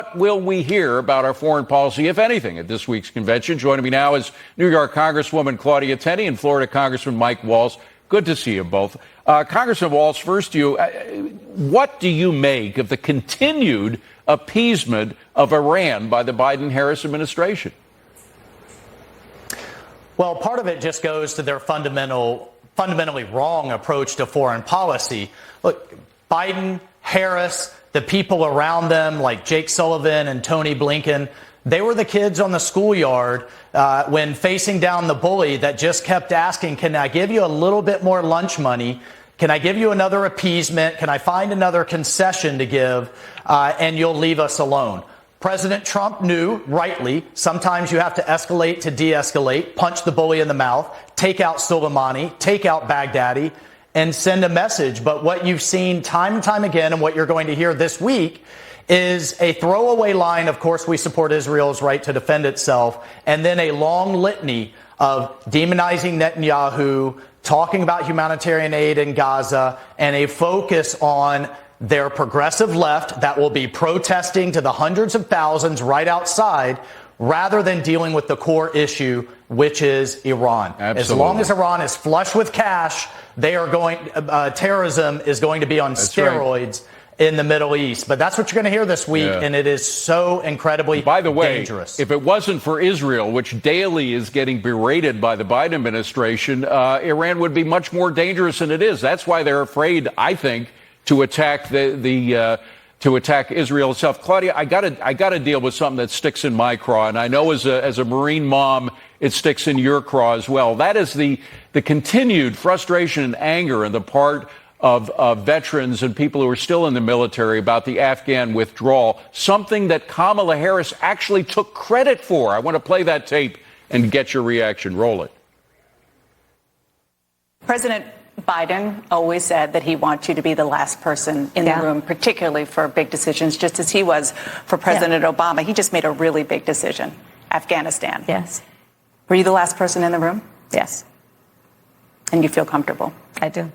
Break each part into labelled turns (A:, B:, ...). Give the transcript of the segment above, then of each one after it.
A: What will we hear about our foreign policy, if anything, at this week's convention? Joining me now is New York Congresswoman Claudia Tenney and Florida Congressman Mike Waltz. Good to see you both. Congressman Waltz, first to you. What do you make of the continued appeasement of Iran by the Biden-Harris administration?
B: Well, part of it just goes to their fundamentally wrong approach to foreign policy. Look, Biden, Harris, the people around them like Jake Sullivan and Tony Blinken, they were the kids on the schoolyard when facing down the bully that just kept asking, can I give you a little bit more lunch money? Can I give you another appeasement? Can I find another concession to give? And you'll leave us alone. President Trump knew, rightly, sometimes you have to escalate to de-escalate, punch the bully in the mouth, take out Soleimani, take out Baghdadi, and send a message. But what you've seen time and time again, and what you're going to hear this week, is a throwaway line, of course, we support Israel's right to defend itself, and then a long litany of demonizing Netanyahu, talking about humanitarian aid in Gaza, and a focus on their progressive left that will be protesting to the hundreds of thousands right outside, rather than dealing with the core issue, which is Iran.
A: Absolutely.
B: As long as Iran is flush with cash, they are going. Terrorism is going to be on steroids in the Middle East. But that's what you're going to hear this week, and it is so incredibly dangerous.
A: By the way, if it wasn't for Israel, which daily is getting berated by the Biden administration, Iran would be much more dangerous than it is. That's why they're afraid, I think, to attack to attack Israel itself. Claudia, I gotta deal with something that sticks in my craw, and I know as a Marine mom, it sticks in your craw as well. That is the continued frustration and anger on the part of veterans and people who are still in the military about the Afghan withdrawal, something that Kamala Harris actually took credit for. I want to play that tape and get your reaction. Roll it.
C: President Biden always said that he wants you to be the last person in the room, particularly for big decisions, just as he was for President Obama. He just made a really big decision, Afghanistan.
D: Yes.
C: Were you the last person in the room?
D: Yes.
C: And you feel comfortable?
D: I do.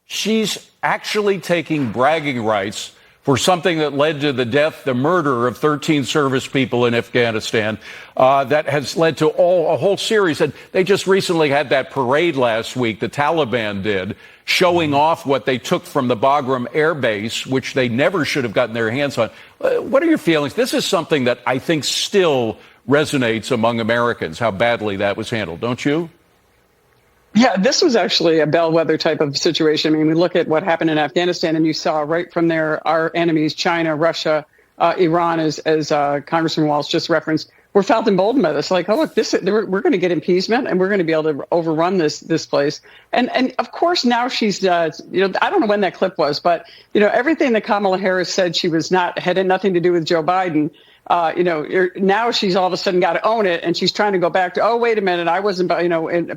A: She's actually taking bragging rights for something that led to the murder of 13 service people in Afghanistan, that has led to a whole series. And they just recently had that parade last week, the Taliban did, showing off what they took from the Bagram Air Base, which they never should have gotten their hands on. What are your feelings? This is something that I think still resonates among Americans, how badly that was handled, don't you?
E: Yeah, this was actually a bellwether type of situation. I mean, we look at what happened in Afghanistan, and you saw right from there our enemies, China, Russia, Iran, as Congressman Waltz just referenced, were felt emboldened by this. Like, oh, look, we're going to get appeasement, and we're going to be able to overrun this place. And of course, now she's, I don't know when that clip was, but everything that Kamala Harris said she was had nothing to do with Joe Biden. Now she's all of a sudden got to own it, and she's trying to go back to, oh, wait a minute, I wasn't,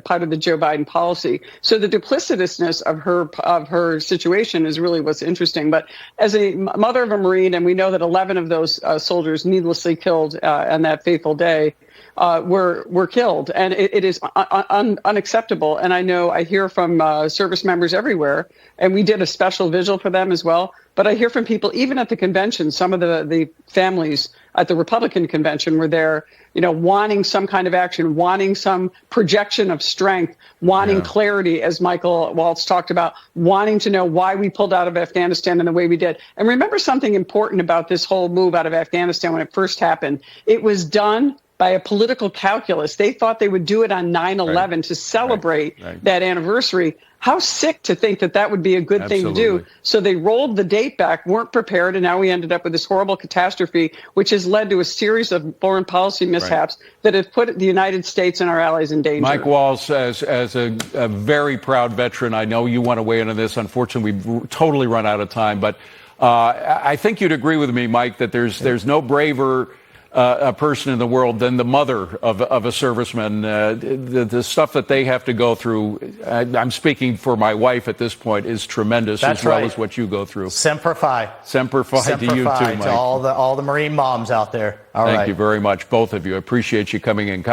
E: part of the Joe Biden policy. So the duplicitousness of her situation is really what's interesting. But as a mother of a Marine, and we know that 11 of those soldiers needlessly killed on that fateful day, were killed, and it is unacceptable. And I hear from service members everywhere, and we did a special vigil for them as well. But I hear from people, even at the convention, some of the families at the Republican convention were there, wanting some kind of action, wanting some projection of strength, wanting clarity, as Michael Waltz talked about, wanting to know why we pulled out of Afghanistan in the way we did. And remember something important about this whole move out of Afghanistan when it first happened. It was done by a political calculus. They thought they would do it on 9/11 to celebrate that anniversary. How sick to think that would be a good thing to do. So they rolled the date back, weren't prepared, and now we ended up with this horrible catastrophe, which has led to a series of foreign policy mishaps that have put the United States and our allies in danger.
A: Mike Waltz, as a very proud veteran, I know you want to weigh in on this. Unfortunately, we've totally run out of time, but I think you'd agree with me, Mike, that there's no braver a person in the world than the mother of a serviceman. The stuff that they have to go through, I'm speaking for my wife at this point, is tremendous.
B: That's
A: as well as what you go through.
B: Semper Fi.
A: Semper Fi to you too, Mike.
B: To all the Marine moms out there.
A: Thank you very much, both of you. I appreciate you coming in.